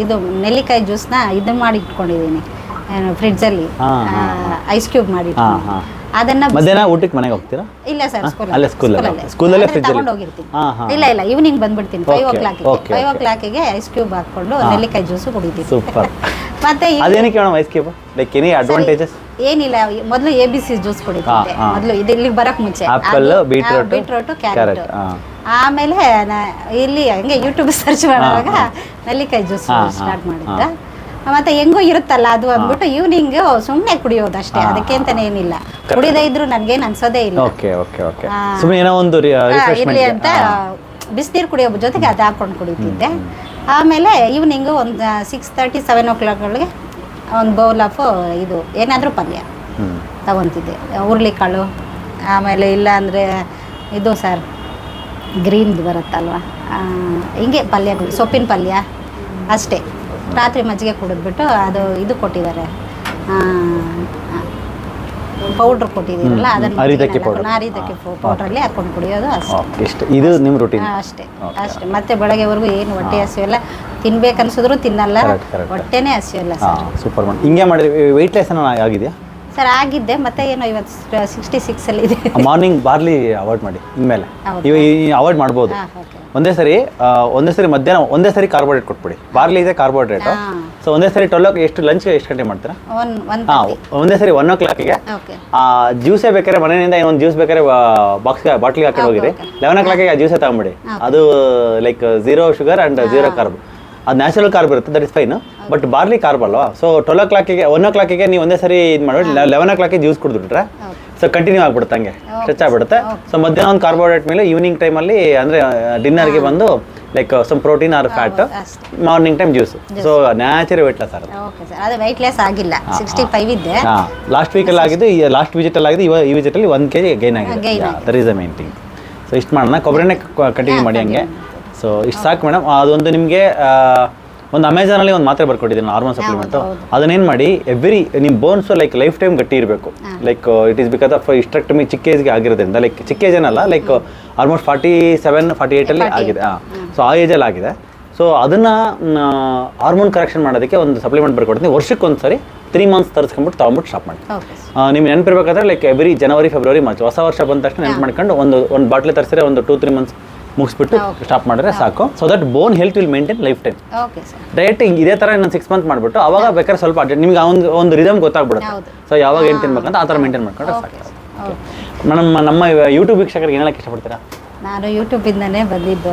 ಇದು ನೆಲ್ಲಿಕಾಯಿ ಜ್ಯೂಸ್ನ ಇದನ್ನ ಮಾಡಿ ಇಟ್ಕೊಂಡಿದ್ದೀನಿ ಫ್ರಿಡ್ಜಲ್ಲಿ, ಐಸ್ ಕ್ಯೂಬ್ ಮಾಡಿ. ಅದನ್ನ ಮಧ್ಯಾಹ್ನ ಊಟಕ್ಕೆ ಮನೆಗೆ ಹೋಗ್ತೀರಾ? ಇಲ್ಲ ಸರ್, ಅಲ್ಲೇ ಸ್ಕೂಲಲ್ಲೇ ಫ್ರಿಜ್ ತಗೊಂಡು ಹೋಗಿರ್ತೀನಿ. ಇಲ್ಲ ಈವ್ನಿಂಗ್ ಬಂದ್ಬಿಡ್ತೀನಿ 5 o'clock ಐಸ್ ಕ್ಯೂಬ್ ಹಾಕೊಂಡು ನೆಲ್ಲಿಕಾಯಿ ಜ್ಯೂಸ್ ಕುಡಿತೀನಿ. ಸೂಪರ್. ಮತ್ತೆ ಅದೇನಕ್ಕೆ madam ice cube? Like any advantages? ಏನಿಲ್ಲ, ಮೊದಲು ABC ಜ್ಯೂಸ್ ಕುಡಿತಿದ್ದೆ ಮೊದಲು ಇಲ್ಲಿಗೆ ಬರಕ್ ಮುಂಚೆ. Apple, beetroot, carrot. ಆಮೇಲೆ ಇಲ್ಲಿ ಹಂಗೆ ಯೂಟ್ಯೂಬ್ ಸರ್ಚ್ ಮಾಡುವಾಗ ನೆಲ್ಲಿಕಾಯಿ ಜ್ಯೂಸ್ ಸ್ಟಾರ್ಟ್ ಮಾಡಿದ್ದೆ. ಮತ್ತೆ ಹೆಂಗೋ ಇರುತ್ತಲ್ಲ ಅದು ಅಂದ್ಬಿಟ್ಟು ಈವ್ನಿಂಗ್ ಸುಮ್ಮನೆ ಕುಡಿಯೋದು ಅಷ್ಟೇ, ಅದಕ್ಕೆ ಅಂತಾನೆ ಏನಿಲ್ಲ. ಕುಡಿದೇ ಇದ್ರು ನನ್ಗೇನು ಅನ್ಸೋದೇ ಇಲ್ಲ. ಇರ್ಲಿ ಅಂತ ಬಿಸಿನೀರು ಕುಡಿಯೋ ಜೊತೆಗೆ ಅದು ಹಾಕೊಂಡು ಕುಡಿತಿದ್ದೆ. ಆಮೇಲೆ ಈವ್ನಿಂಗು ಒಂದು 6:30, 7 o'clock ಒಳಗೆ ಒಂದು ಬೌಲ್ ಆಫ್ ಇದು ಏನಾದರೂ ಪಲ್ಯ ತಗೊತಿದ್ದೆ. ಹುರುಳಿಕಾಳು, ಆಮೇಲೆ ಇಲ್ಲ ಅಂದರೆ ಇದು ಸರ್ ಗ್ರೀನ್ದು ಬರುತ್ತಲ್ವ, ಹಿಂಗೆ ಪಲ್ಯಗಳು, ಸೊಪ್ಪಿನ ಪಲ್ಯ ಅಷ್ಟೇ. ರಾತ್ರಿ ಮಜ್ಜಿಗೆ ಕುಡಿದ್ಬಿಟ್ಟು ಅದು ಇದು ಕೊಟ್ಟಿದ್ದಾರೆ, ಪೌಡ್ರ್ ಕೊಟ್ಟಿದ್ದೀರಲ್ಲ, ಅದನ್ನು ಅರಿದಕ್ಕೆ ಪೌಡ್ರಲ್ಲಿ ಹಾಕೊಂಡು ಕುಡಿಯೋದು ಅಷ್ಟೇ. ಇದು ನಿಮ್ಮ ರೂಟೀನ್ ಅಷ್ಟೇ. ಮತ್ತೆ ಬೆಳಗ್ಗೆವರೆಗೂ ಏನು ಹೊಟ್ಟೆ ಹಸಿವೆಲ್ಲ, ತಿನ್ಬೇಕನ್ಸಿದ್ರು ತಿನ್ನಲ್ಲ, ಹೊಟ್ಟೆನೇ ಹಸಿವೆಲ್ಲ ಸರ್. ಸೂಪರ್. ಹಿಂಗೆ ಮಾಡಿದ್ರೆ ವೆಯ್ಟ್ ಲೆಸ್ ಆಗಿದೆಯಾ ಸರ್? ಆಗಿದ್ದೆ, ಮತ್ತೆ ಏನೋ ಇವತ್ತು 66 ಅಲ್ಲಿ ಇದೆ. ಮಾರ್ನಿಂಗ್ ಬಾರ್ಲಿ ಅವಾಯ್ಡ್ ಮಾಡಿ, ಇನ್ಮೇಲೆ ಅವಾಯ್ಡ್ ಮಾಡ್ಬೋದು. ಒಂದೇ ಸರಿ ಮಧ್ಯಾಹ್ನ ಒಂದೇ ಸರಿ ಕಾರ್ಬೋಹೈಡ್ರೇಟ್ ಕೊಟ್ಬಿಡಿ. ಬಾರ್ಲಿ ಇದೆ ಕಾರ್ಬೋಹೈಡ್ರೇಟ್. ಸೊ ಒಂದೇ ಸರಿ 12 ಎಷ್ಟು ಲಂಚ್ ಎಷ್ಟು ಗಂಟೆ ಮಾಡ್ತೀರಾ? ಒಂದೇ ಸರಿ 1 o'clockಗೆ ಜ್ಯೂಸೇ ಬೇಕಾದ್ರೆ ಮನೆಯಿಂದ ಒಂದು ಜ್ಯೂಸ್ ಬೇಕಾದ್ರೆ ಬಾಟ್ಲಿಗೆ ಹಾಕೊಂಡು ಹೋಗಿರಿ. 11 o'clockಗೆ ಆ ಜ್ಯೂಸೇ ತಗೊಂಬಿಡಿ. ಅದು ಲೈಕ್ 0 sugar and 0 carb. ಅದು ನ್ಯಾಚುರಲ್ ಕಾರ್ಬ್ ಇರುತ್ತೆ, that is fine. But barley carb ಅಲ್ವಾ? ಸೊ 12 o'clockಗೆ 1 o'clockಗೆ ನೀವು ಒಂದೇ ಸರಿ ಇದು ಮಾಡಿ 11 o'clockಗೆ ಜ್ಯೂಸ್ ಕುಡಿದ್ಬಿಟ್ರೆ ಸೊ ಕಂಟಿನ್ಯೂ ಆಗ್ಬಿಡುತ್ತೆ, ಹಂಗೆ ಸ್ಟ್ರೆಚ್ ಆಗ್ಬಿಡುತ್ತೆ. ಸೊ ಮಧ್ಯಾಹ್ನ ಒಂದು ಕಾರ್ಬೋಹೈಡ್ರೇಟ್ ಮೇಲೆ ಈವ್ನಿಂಗ್ ಟೈಮಲ್ಲಿ ಅಂದರೆ ಡಿನ್ನರ್ಗೆ ಬಂದು like some protein or fat, morning time juice. So natural weight loss ಆಗುತ್ತೆ. ಓಕೆ ಸರ್, ಅದು ವೆಯ್ಟ್ ಲಾಸ್ ಆಗಿಲ್ಲ, 65 ಇದ್ದೆ. ಲಾಸ್ಟ್ ವೀಕಲ್ಲಿ ಆಗಿದೆ, ಲಾಸ್ಟ್ ವಿಸಿಟಲ್ಲಿ ಆಗಿದೆ. ಈ ವಿಸಿಟಲ್ಲಿ 1 kg ಗೈನ್ ಆಗಿದೆ. That is the main thing. So ಇಷ್ಟು ಮಾಡೋಣ, ಕೊಬ್ಬರಿನೇ ಕಂಟಿನ್ಯೂ ಮಾಡಿ ಹಂಗೆ. ಸೊ ಇಷ್ಟು ಸಾಕು ಮೇಡಮ್. ಅದೊಂದು ನಿಮಗೆ ಒಂದು ಅಮೆಝಾನಲ್ಲಿ ಒಂದು ಮಾತ್ರೆ ಬರ್ಕೊಟ್ಟಿದ್ದೀನಿ, ಹಾರ್ಮೋನ್ ಸಪ್ಲಿಮೆಂಟು. ಅದನ್ನೇನು ಮಾಡಿ ನಿಮ್ಮ ಬೋನ್ಸು ಲೈಕ್ ಲೈಫ್ ಟೈಮ್ ಗಟ್ಟಿ ಇರಬೇಕು. Like it is because of hysterectomy ಚಿಕ್ಕ ಏಜ್ಗೆ ಆಗಿರೋದ್ರಿಂದ, ಲೈಕ್ ಚಿಕ್ಕ ಏಜ್ ಏನಲ್ಲ, ಲೈಕ್ ಆಲ್ಮೋಸ್ಟ್ 47, 48 ಆಗಿದೆ. ಸೊ ಆ ಏಜಲ್ಲಿ ಆಗಿದೆ. ಸೊ ಅದನ್ನು ಹಾರ್ಮೋನ್ ಕರೆಕ್ಷನ್ ಮಾಡೋದಕ್ಕೆ ಒಂದು ಸಪ್ಲಿಮೆಂಟ್ ಬರ್ಕೊಡ್ತೀನಿ. ವರ್ಷಕ್ಕೊಂದು ಸರಿ 3 months ತರಿಸ್ಕೊಂಡ್ಬಿಟ್ಟು ತೊಗೊಂಬಿಟ್ಟು ಸ್ಟಾಪ್ ಮಾಡಿ. ನಿಮ್ಗೆ ನೆನಪಿರ್ಬೇಕಾದ್ರೆ ಲೈಕ್ ಎವ್ರಿ ಜನವರಿ, ಫೆಬ್ರವರಿ, ಮಾರ್ಚ್ ಹೊಸ ವರ್ಷ ಬಂದ ತಕ್ಷಣ ನೆನಪು ಮಾಡ್ಕೊಂಡು ಒಂದು ಬಾಟ್ಲಿ ತರಿಸಿದ್ರೆ ಒಂದು 2-3 months ಮುಗಿಸ್ಬಿಟ್ಟು ಸ್ಟಾಪ್ ಮಾಡಿದ್ರೆ ಸಾಕು. So that bone health will maintain life time. Dieting ಇದೇ ಥರ ಇನ್ನೊಂದು 6 months ಮಾಡಿಬಿಟ್ಟು ಅವಾಗ ಬೇಕಾದ್ರೆ ಸ್ವಲ್ಪ ನಿಮ್ಗೆ ಒಂದು ರಿದಮ್ ಗೊತ್ತಾಗ್ಬಿಡುತ್ತೆ. ಸೊ ಯಾವಾಗ ಏನು ತಿನ್ಬೇಕಂತ ಆ ಥರ ಮೇಂಟೈನ್ ಮಾಡ್ಕೊಂಡ್ರೆ ಸಾಕು. ನಮ್ಮ ಯೂಟ್ಯೂಬ್ ವೀಕ್ಷಕರಿಗೆ ಏನು ಹೇಳಕ್ಕೆ ಇಷ್ಟಪಡ್ತೀರಾ? ನಾನು ಯೂಟ್ಯೂಬಿಂದನೇ ಬಂದಿದ್ದು.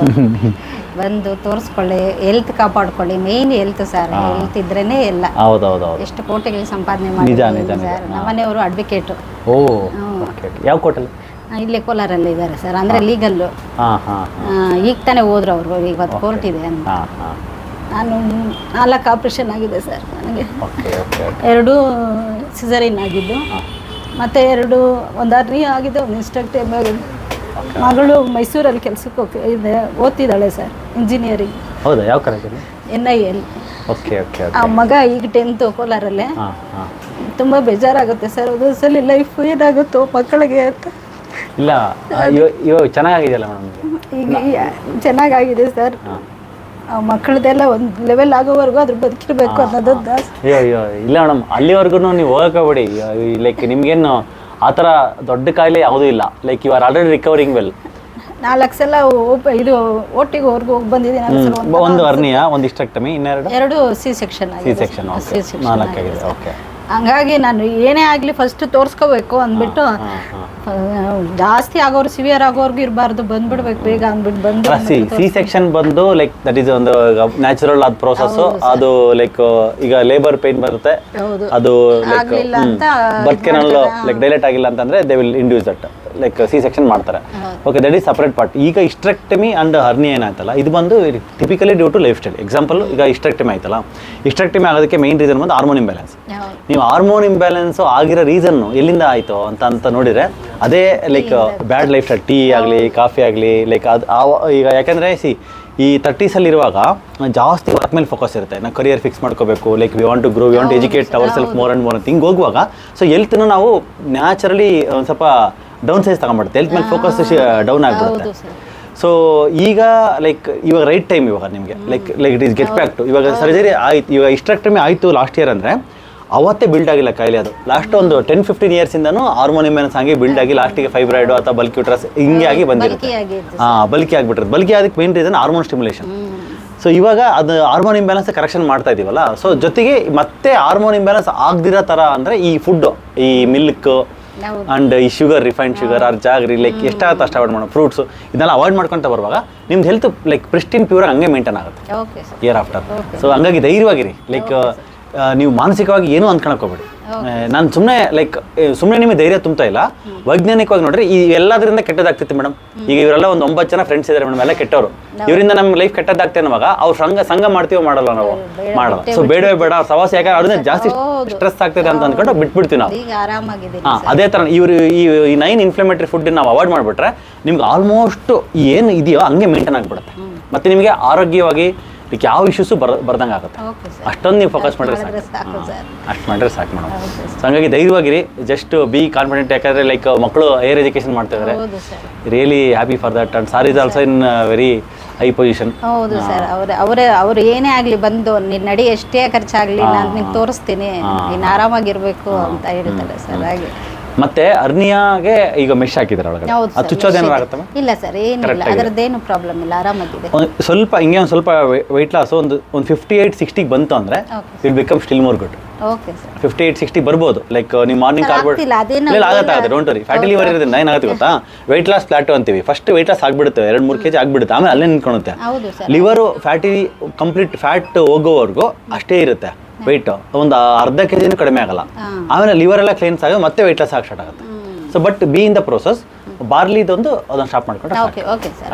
ಬಂದು ತೋರಿಸ್ಕೊಳ್ಳಿ, ಹೆಲ್ತ್ ಕಾಪಾಡ್ಕೊಳ್ಳಿ. ಮೇಯ್ನ್ ಹೆಲ್ತ್ ಸರ್, ಹೆಲ್ತ್ ಇದ್ರೇನೆ ಎಲ್ಲ. ಹೌದೌದು. ಎಷ್ಟು ಕೋಟಿಗಳು ಸಂಪಾದನೆ ಮಾಡಿದ್ದಾರೆ ಸರ್. ನಮ್ಮನೆಯವರು ಅಡ್ವೊಕೇಟ್. ಯಾವ ಕೋರ್ಟಲ್ಲಿ? ಇಲ್ಲೇ ಕೋಲಾರಲ್ಲಿ ಇದ್ದಾರೆ ಸರ್, ಅಂದರೆ ಲೀಗಲ್ಲು. ಈಗ ತಾನೇ ಹೋದ್ರು ಅವರು, ಇವತ್ತು ಕೋರ್ಟ್ ಇದೆ ಅಂತ. ನಾನು 4 ಆಪ್ರೇಷನ್ ಆಗಿದೆ ಸರ್ ನನಗೆ. 2 ಸಿಸರಿನ್ ಆಗಿದ್ದು, ಮತ್ತು 2 ಒಂದು ಅರ್ನಿ ಆಗಿದೆ, ಒಂದು ಇನ್ಸ್ಟ್ರಕ್ಟಿವ್ ಆಗಿದೆ. ಮಗಳು ಮೈಸೂರಲ್ಲಿ ಕೆಲಸಕ್ಕೆ ಓದ್ತಿದ್ದಾಳೆ ಸರ್, ಇಂಜಿನಿಯರಿಂಗ್. ಹೌದಾ? ಯಾವ ಕಾಲೇಜಲ್ಲಿ? NIL. ಆ ಮಗ ಈಗ 10th ಕೋಲಾರಲ್ಲೇ. ತುಂಬ ಬೇಜಾರಾಗುತ್ತೆ ಸರ್, ಒಂದು ಸಲ ಲೈಫ್ ಏನಾಗುತ್ತೋ ಮಕ್ಕಳಿಗೆ ಅಂತ. ಇಲ್ಲ, ಇವಾಗ ಚೆನ್ನಾಗಿದೆಯಲ್ಲ ಮೇಡಮ್? ಈಗ ಚೆನ್ನಾಗಾಗಿದೆ ಸರ್. ಮಕ್ಕಳದೆಲ್ಲ ಒಂದು ಲೆವೆಲ್ ಆಗೋವರೆಗೂ ಅದ್ರ ಬದುಕಿರ್ಬೇಕು ಅನ್ನೋದು. ಅಯ್ಯೋ ಇಲ್ಲ ಮೇಡಮ್, ಅಲ್ಲಿವರೆಗೂ ನೀವು ಹೋಗಬೇಡಿ. ಲೈಕ್ ನಿಮ್ಗೇನು ಆ ಥರ ದೊಡ್ಡ ಕಾಯಿಲೆ ಯಾವುದೂ ಇಲ್ಲ. Like you are already recovering well. 4 ಸಲ ಇದು ಒಟ್ಟಿಗೆ ಹೋಗಿ ಬಂದಿದ್ದೀನಿ. ಒಂದು ಅರ್ನಿಯಾ, ಒಂದು ಹಿಸ್ಟೆಕ್ಟಮಿ, 2 C-section. 4 ಆಗಿದೆ. ಓಕೆ. ಹಂಗಾಗಿ ನಾನು ಏನೇ ಆಗಲಿ ಫಸ್ಟ್ ತೋರಿಸ್ಕೋಬೇಕು ಅಂದ್ಬಿಟ್ಟು, ಜಾಸ್ತಿ ಆಗೋರು ಸಿವಿಯರ್ ಆಗೋರ್ಗು ಇರಬಾರ್ದು, ಬಂದ್ಬಿಡ್ಬೇಕು ಬೇಗ ಅಂದ್ಬಿಟ್ಟು ಬಂದು. C-section ಬಂದು ಲೈಕ್ ದಟ್ ಈಸ್ ಒಂದು ನ್ಯಾಚುರಲ್ ಆದ ಪ್ರೋಸೆಸ್. ಅದು ಲೈಕ್ ಈಗ ಲೇಬರ್ ಪೇನ್ ಬರುತ್ತೆ, ಅದು like birth canal like dilate ಆಗಿಲ್ಲ ಅಂತಂದ್ರೆ they will induce that, like C-section ಮಾಡ್ತಾರೆ. Okay, that is separate part. ಈಗ ಹಿಸ್ಟೆಕ್ಟಮಿ ಅಂಡ್ ಹರ್ನಿ ಏನಾಯ್ತಲ್ಲ, ಇದು ಬಂದು typically due to lifestyle. Example, ಈಗ ಹಿಸ್ಟೆಕ್ಟಮಿ ಆಯ್ತಲ್ಲ, ಹಿಸ್ಟೆಕ್ಟಮಿ ಆಗೋದಕ್ಕೆ ಮೇನ್ ರೀಸನ್ ಬಂದು ಹಾರ್ಮೋನ್ ಇಂಬ್ಯಾಲೆನ್ಸ್. ನೀವು ಹಾರ್ಮೋನ್ ಇಂಬ್ಯಾಲೆನ್ಸು ಆಗಿರೋ ರೀಸನ್ನು ಎಲ್ಲಿಂದ ಆಯಿತು ಅಂತ ನೋಡಿದರೆ ಅದೇ ಲೈಕ್ ಬ್ಯಾಡ್ ಲೈಫ್ ಸ್ಟೈಲ್. ಟೀ ಆಗಲಿ, ಕಾಫಿ ಆಗಲಿ, ಲೈಕ್ ಅದು ಈಗ ಯಾಕೆಂದರೆ ಈ 30s ಇರುವಾಗ ಜಾಸ್ತಿ ವರ್ಕ್ ಮೇಲೆ ಫೋಕಸ್ ಇರುತ್ತೆ. ನಾವು ಕರಿಯರ್ ಫಿಕ್ಸ್ ಮಾಡ್ಕೋಬೇಕು, like we want to grow, we want to educate our self more and more ಅಂತ ಹಿಂಗೆ ಹೋಗುವಾಗ ಸೊ ಹೆಲ್ತ್ನ ನಾವು ನ್ಯಾಚುರಲಿ ಒಂದು ಸ್ವಲ್ಪ ಡೌನ್ ಸೈಜ್ ತಗೊಂಡ್ಬಿಡುತ್ತೆ. ಹೆಲ್ತ್ ಮೇಲೆ ಫೋಕಸ್ ಡೌನ್ ಆಗಿಬಿಡುತ್ತೆ. ಸೊ ಈಗ ಲೈಕ್ ಇವಾಗ ರೈಟ್ ಟೈಮ್ ಇವಾಗ ನಿಮಗೆ like it is get back to. ಇವಾಗ ಸರ್ಜರಿ ಆಯ್ತು, ಇವಾಗ ಹಿಸ್ಟೆಕ್ಟಮಿ ಆಯಿತು ಲಾಸ್ಟ್ ಇಯರ್ ಅಂದರೆ ಅವತ್ತೇ ಬಿಲ್ಡ್ ಆಗಿಲ್ಲ ಕಾಯಿಲೆ. ಅದು ಲಾಸ್ಟ್ ಒಂದು 10-15 ಇಯರ್ಸಿಂದನೂ ಹಾರ್ಮೋನ್ ಇಂಬ್ಯಾಲೆನ್ಸ್ ಹಂಗೆ ಬಿಲ್ಡ್ ಆಗಿ ಲಾಸ್ಟಿಗೆ ಫೈಬ್ರಾಯ್ಡು ಅಥವಾ ಬಲ್ಕ್ ಯೂಟ್ರಸ್ ಹಿಂಗೆ ಆಗಿ ಬಂದಿರುತ್ತೆ. ಬಲ್ಕಿ ಆಗಿಬಿಟ್ಟಿರುತ್ತೆ. ಬಲ್ಕಿ ಅದಕ್ಕೆ main reason hormone stimulation. So ಇವಾಗ ಅದು ಹಾರ್ಮೋನ್ ಇಂಬ್ಯಾಲೆನ್ಸ್ ಕರೆಕ್ಷನ್ ಮಾಡ್ತಾ ಇದೀವಲ್ಲ, ಸೊ ಜೊತೆಗೆ ಮತ್ತೆ ಹಾರ್ಮೋನ್ ಇಂಬ್ಯಾಲೆನ್ಸ್ ಆಗದಿರೋ ಥರ ಅಂದರೆ ಈ ಫುಡ್ಡು, ಈ ಮಿಲ್ಕ್ ಆ್ಯಂಡ್ ಈ sugar, refined sugar or jaggery, like ಎಷ್ಟಾಗುತ್ತೆ ಅಷ್ಟು ಅವಾಯ್ಡ್ ಮಾಡೋಣ. ಫ್ರೂಟ್ಸು ಇದನ್ನೆಲ್ಲ ಅವಾಯ್ಡ್ ಮಾಡ್ಕೊತ ಬರುವಾಗ ನಿಮ್ದು ಹೆಲ್ತ್ ಲೈಕ್ ಪ್ರಿಸ್ಟಿನ್ ಪ್ಯೂರ್ ಹಂಗೆ ಮೇಂಟೈನ್ ಆಗುತ್ತೆ ಇಯರ್ ಆಫ್ಟರ್. ಸೊ ಹಂಗಾಗಿ ಧೈರ್ಯವಾಗಿರಿ. ಲೈಕ್ ನೀವು ಮಾನಸಿಕವಾಗಿ ಏನೂ ಅಂದ್ಕೊಳಕ್ ಹೋಗ್ಬೇಡಿ. ನಾನು ಸುಮ್ಮನೆ ನಿಮಗೆ ಧೈರ್ಯ ತುಂಬ್ತಾ ಇಲ್ಲ. ವೈಜ್ಞಾನಿಕವಾಗಿ ನೋಡ್ರಿ, ಈ ಎಲ್ಲದರಿಂದ ಕೆಟ್ಟದಾಗ್ತಿತ್ತು ಮೇಡಮ್. ಈಗ ಇವರೆಲ್ಲ ಒಂದು 9 ಜನ ಫ್ರೆಂಡ್ಸ್ ಇದ್ದಾರೆ ಮೇಡಮ್, ಎಲ್ಲ ಕೆಟ್ಟವರು. ಇವರಿಂದ ನಮ್ಮ ಲೈಫ್ ಕೆಟ್ಟದಾಗ್ತೇನೆ ಅನ್ನುವಾಗ ಅವ್ರು ಸಂಘ ಮಾಡ್ತೀವೋ ಮಾಡಲ್ಲ, ನಾವು ಮಾಡಲ್ಲ. ಸೊ ಬೇಡವೇ ಬೇಡ ಅವ್ರ ಸವಾಸ, ಯಾಕಂದ್ರೆ ಅದನ್ನ ಜಾಸ್ತಿ ಸ್ಟ್ರೆಸ್ ಆಗ್ತದೆ ಅಂತ ಅಂದ್ಕೊಂಡು ಬಿಟ್ಬಿಡ್ತೀವಿ ನಾವು. ಅದೇ ಥರ ಇವರು ಈ 9 ಇನ್ಫ್ಲಮೇಟರಿ ಫುಡ್ ನಾವು ಅವಾಯ್ಡ್ ಮಾಡಿಬಿಟ್ರೆ ನಿಮ್ಗೆ ಆಲ್ಮೋಸ್ಟ್ ಏನು ಇದೆಯೋ ಹಂಗೆ ಮೇಂಟೈನ್ ಆಗಿಬಿಡುತ್ತೆ. ಮತ್ತೆ ನಿಮಗೆ ಆರೋಗ್ಯವಾಗಿ ಯಾವ ಇಶ್ಯೂಸು ಬರ್ದಂಗೆ ಆಗುತ್ತೆ. ಅಷ್ಟೊಂದು ನೀವು ಫೋಕಸ್ ಮಾಡಿದ್ರೆ ಸಾಕು. ಅಷ್ಟು ಮಾಡಿದ್ರೆ ಸಾಕು ಮೇಡಮ್. ಸೊ ಹಂಗಾಗಿ ಧೈರ್ಯವಾಗಿರಿ, ಜಸ್ಟ್ ಬಿ ಕಾನ್ಫಿಡೆಂಟ್. ಯಾಕಂದರೆ ಲೈಕ್ ಮಕ್ಕಳು ಹೈಯರ್ ಎಜುಕೇಷನ್ ಮಾಡ್ತಾ ಇದ್ದಾರೆ, really happy for that. And sir is also in very high position. ಹೌದು ಸರ್, ಅವ್ರು ಏನೇ ಆಗಲಿ ಬಂದು ನಿನ್ನ ನಡಿ ಎಷ್ಟೇ ಖರ್ಚಾಗಲಿ ನಾನು ನಿಂಗೆ ತೋರಿಸ್ತೀನಿ, ನೀನು ಆರಾಮಾಗಿರ್ಬೇಕು ಅಂತ ಹೇಳ್ತಾರೆ ಸರ್. ಹಾಗೆ ಮತ್ತೆ ಅರ್ನಿಯಾಗೆ ಈಗ ಮೆಶ್ ಹಾಕಿದ್ದಾರೆ ಒಳಗಡೆ, ಅದು ಚುಚ್ಚೋದೇನಾರು ಆಗುತ್ತಮ್ಮ? ಇಲ್ಲ ಸರ್, ಏನಿಲ್ಲ, ಅದರದ್ದೇನು ಪ್ರಾಬ್ಲಮ್ ಇಲ್ಲ, ಆರಾಮಾಗಿದೆ. ಸ್ವಲ್ಪ ಹಿಂಗೆ ಒಂದು ಸ್ವಲ್ಪ ವೆಯ್ಟ್ ಲಾಸ್ ಒಂದು 58-60 ಬಂತು ಅಂದರೆ will become still more good. Okay sir, 58-60 ಬರ್ಬೋದು. ಲೈಕ್ ನೀವು ಮಾರ್ನಿಂಗ್ ಆಗುತ್ತೆ ಡೋಂಟ್ ವರಿ. ಫ್ಯಾಟಿ ಲಿವರ್ ಇರೋದ್ರಿಂದ ಏನಾಗುತ್ತೆ ಗೊತ್ತಾ, ವೆಯ್ಟ್ ಲಾಸ್ ಪ್ಲಾಟೋ ಅಂತೀವಿ. ಫಸ್ಟ್ ವೆಯ್ಟ್ ಲಾಸ್ ಆಗ್ಬಿಡುತ್ತೆ, 2-3 kg ಆಗ್ಬಿಡುತ್ತೆ, ಆಮೇಲೆ ಅಲ್ಲೇ ನಿಂತ್ಕೊಳುತ್ತೆ. ಲಿವರು ಫ್ಯಾಟಿ ಕಂಪ್ಲೀಟ್ ಫ್ಯಾಟ್ ಹೋಗೋವರೆಗೂ ಅಷ್ಟೇ ಇರುತ್ತೆ ವೆಯ್ಟ್, ಒಂದು ಅರ್ಧ ಕೆಜಿನೂ ಕಡಿಮೆ ಆಗಲ್ಲ. ಆಮೇಲೆ ಲಿವರ್ ಎಲ್ಲ ಕ್ಲೀನ್ಸ್ ಆಗಿ ಮತ್ತೆ ವೆಯ್ಟ್ ಲಾಸ್ ಆಗಿ ಸ್ಟಾರ್ಟ್ ಆಗುತ್ತೆ. So but be in the process ಬಾರ್ಲಿದೊಂದು ಅದನ್ನು ಸ್ಟಾಪ್ ಮಾಡ್ಕೊಂಡ್ರೆ okay sir.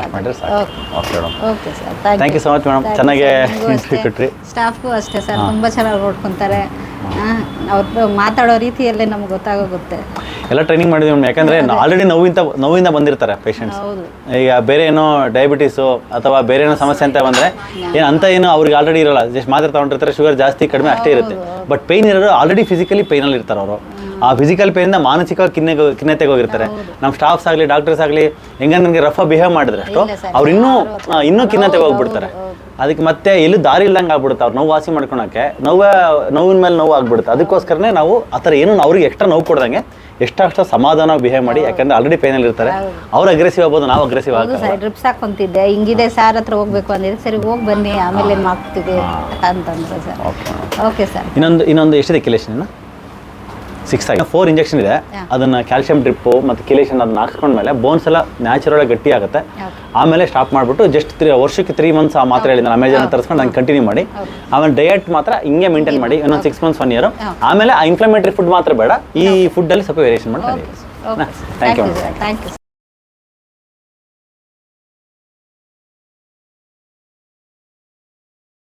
Thank you so much madam, ಚೆನ್ನಾಗಿ ಕೊಟ್ರಿ. ಸ್ಟಾಫ್ಗೂ ಅಷ್ಟೇ ಸರ್, ತುಂಬ ಚೆನ್ನಾಗಿ ನೋಡ್ಕೊತಾರೆ. ಅವ್ರು ಮಾತಾಡೋ ರೀತಿಯಲ್ಲೇ ನಮ್ಗೆ ಗೊತ್ತಾಗುತ್ತೆ. ಎಲ್ಲ ಟ್ರೈನಿಂಗ್ ಮಾಡಿದ್ವಿ ಮೇಡಮ್. ಯಾಕಂದರೆ ಆಲ್ರೆಡಿ ನೋವಿಂದ ಬಂದಿರ್ತಾರೆ ಪೇಷಂಟ್ಸ್. ಈಗ ಬೇರೆ ಏನೋ ಡಯಾಬಿಟೀಸು ಅಥವಾ ಬೇರೆ ಏನೋ ಸಮಸ್ಯೆ ಅಂತ ಬಂದರೆ ಏನು ಅವ್ರಿಗೆ ಆಲ್ರೆಡಿ ಇರೋಲ್ಲ, ಜಸ್ಟ್ ಮಾತ್ರ ತೊಗೊಂಡಿರ್ತಾರೆ, ಶುಗರ್ ಜಾಸ್ತಿ ಕಡಿಮೆ ಅಷ್ಟೇ ಇರುತ್ತೆ. ಬಟ್ ಪೇಯ್ನ್ ಇರೋರು ಆಲ್ರೆಡಿ ಫಿಸಿಕಲಿ ಪೇಯ್ನಲ್ಲಿ ಇರ್ತಾರೆ ಅವರು. ಆ ಫಿಸಿಕಲ್ ಪೇಯಿಂದ ಮಾನಸಿಕವಾಗಿ ಖಿನ್ನತೆಗೆ ಹೋಗಿರ್ತಾರೆ. ನಮ್ಮ ಸ್ಟಾಫ್ಸ್ ಆಗಲಿ ಡಾಕ್ಟರ್ಸ್ ಆಗಲಿ ಹೆಂಗೆ ನನಗೆ ರಫ್ ಬಿಹೇವ್ ಮಾಡಿದ್ರೆ ಅಷ್ಟು ಅವ್ರು ಇನ್ನೂ ಖಿನ್ನತೆಗೆ ಹೋಗ್ಬಿಡ್ತಾರೆ. ಅದಕ್ಕೆ ಮತ್ತೆ ಎಲ್ಲೂ ದಾರಿ ಇಲ್ಲಂಗೆ ಆಗ್ಬಿಡುತ್ತೆ. ಅವ್ರು ನೋವು ವಾಸಿ ಮಾಡ್ಕೊಳಕ್ಕೆ ನೋವಿನ ಮೇಲೆ ನೋವು ಆಗ್ಬಿಡುತ್ತೆ. ಅದಕ್ಕೋಸ್ಕರನೇ ನಾವು ಆ ಥರ ಏನು ಅವ್ರಿಗೆ ಎಕ್ಸ್ಟ್ರಾ ನೋವು ಕೊಡ್ದಂಗೆ ಎಷ್ಟಷ್ಟು ಸಮಾಧಾನವಾಗಿ ಬಿಹೇವ್ ಮಾಡಿ, ಯಾಕಂದ್ರೆ ಆಲ್ರೆಡಿ ಪೇನಲ್ಲಿ ಇರ್ತಾರೆ. ಅವ್ರು ಅಗ್ರೆಸಿವ್ ಆಗ್ಬೋದು, ನಾವು ಅಗ್ರೆಸಿವ್ ಆಗ್ಬೋದು. ಡ್ರಿಪ್ಸ್ ಹಾಕೊಂತಿದ್ದೆ, ಹಿಂಗಿದೆ ಸಾರ್ ಹತ್ರ ಹೋಗ್ಬೇಕು ಅಂದಿದ್ರೆ, ಸರಿ ಹೋಗಿ ಬನ್ನಿ ಆಮೇಲೆ ಮಾಡ್ತೀವಿ ಅಂತಂದ್ರೆ ಸರ್. Okay sir. ಇನ್ನೊಂದು ಎಷ್ಟಿದೆ ಕಿಲೇಷನ್? 6 ಆಗಿ 4 ಇಂಜೆಕ್ಷನ್ ಇದೆ. ಅದನ್ನು ಕ್ಯಾಲ್ಸಿಯಂ ಡ್ರಿಪ್ಪು ಮತ್ತು ಕಿಲೇಷನ್ ಅದನ್ನ ಹಾಕ್ಸ್ಕೊಂಡ್ಮೇಲೆ ಬೋನ್ಸ್ ಎಲ್ಲ ನ್ಯಾಚುರಲ್ ಗಟ್ಟಿ ಆಗುತ್ತೆ. ಆಮೇಲೆ ಸ್ಟಾಪ್ ಮಾಡಿಬಿಟ್ಟು ಜಸ್ಟ್ ವರ್ಷಕ್ಕೆ 3 ಮಂತ್ಸ್ ಆ ಮಾತ್ರ ಹೇಳಿದ ಅಮೆಜಾನ್ ತರಿಸ್ಕೊಂಡು ನಂಗೆ ಕಂಟಿನ್ಯೂ ಮಾಡಿ. ಆಮೇಲೆ ಡಯಟ್ ಮಾತ್ರ ಹಿಂಗೆ ಮೇಂಟೈನ್ ಮಾಡಿ ಇನ್ನೊಂದು 6 ಮಂತ್ಸ್ 1 ಇಯರ್. ಆಮೇಲೆ ಆ ಇನ್ಫ್ಲಮೇಟರಿ ಫುಡ್ ಮಾತ್ರ ಬೇಡ, ಈ ಫುಡ್ಡಲ್ಲಿ ಸ್ವಲ್ಪ ವೇರಿಯೇಷನ್ ಮಾಡಿ. Thank you.